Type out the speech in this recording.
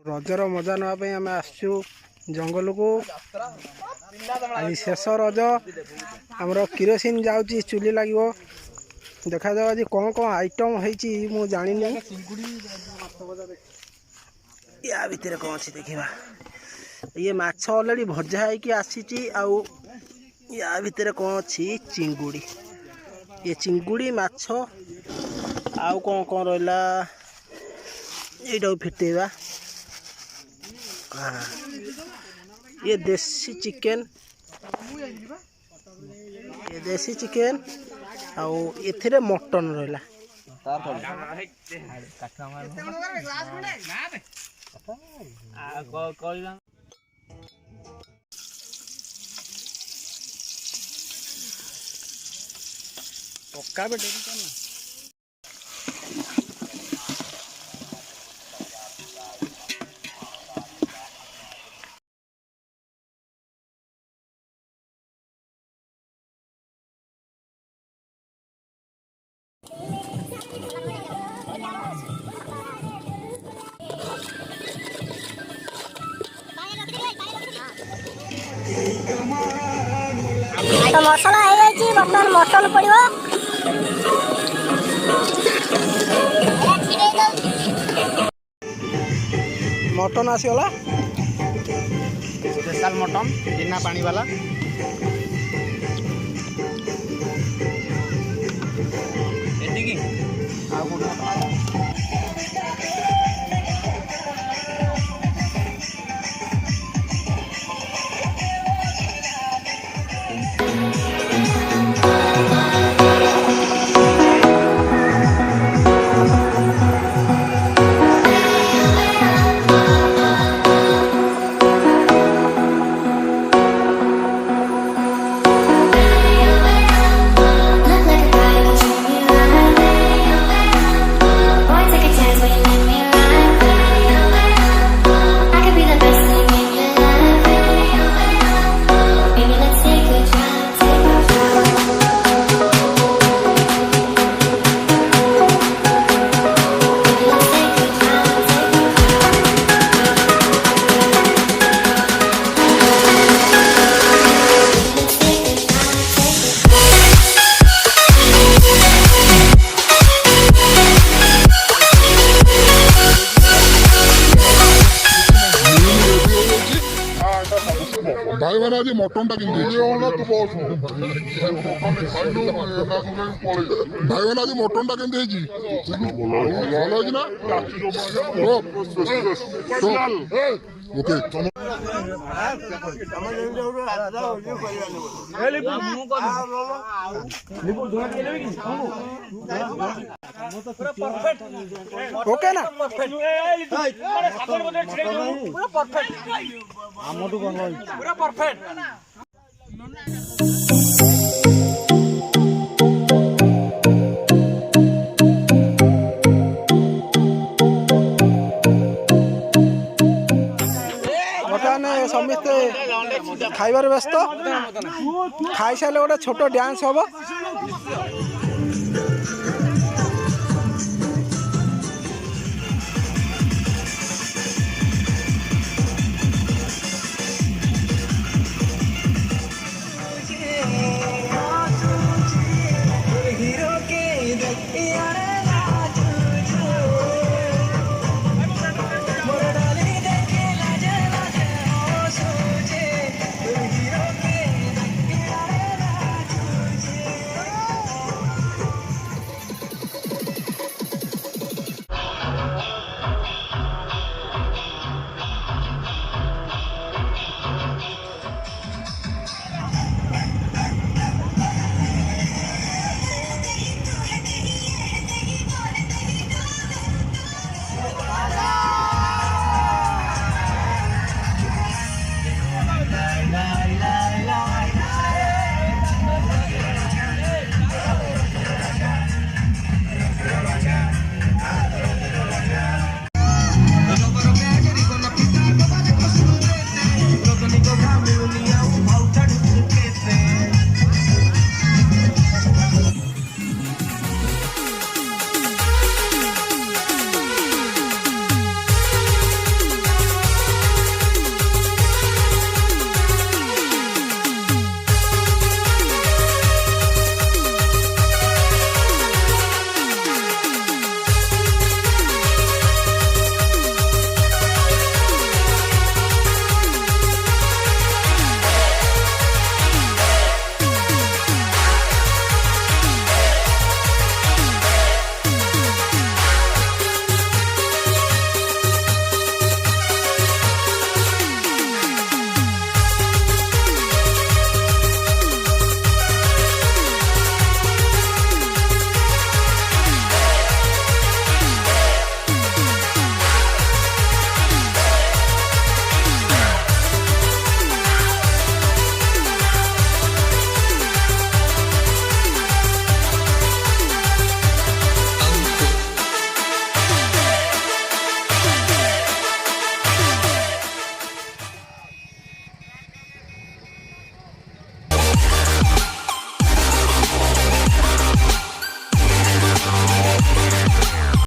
Roger मजा नापी आम आसचु जंगल को आज शेष रज आमर किरोसिन जाऊँगी चुली लगे देखा जाओ आज कौन कौन आइटम होती मु जानी या भितर कौन अच्छी देखा ये माछ ऑलरेडी भजा है आसी या भितर कौन अच्छी चिंगुड़ी ये चिंगुड़ी माछ आउ कौन कौन रहा ये फिटेवा हाँ ये देसी चिकेन आउ एथिरे मटन रहा पक्का बेटे तो मसला है बर्तमान मटन पड़ो मटन आसीगला स्पेशल मटन बिना पानी वाला भाई मैंने आज मटन टा किन भाई मैंने आज मटन टा किन ओके ओके ना पूरा परफेक्ट समस्ते खाइबार व्यस्त खाई सारे गोटे छोट डांस हम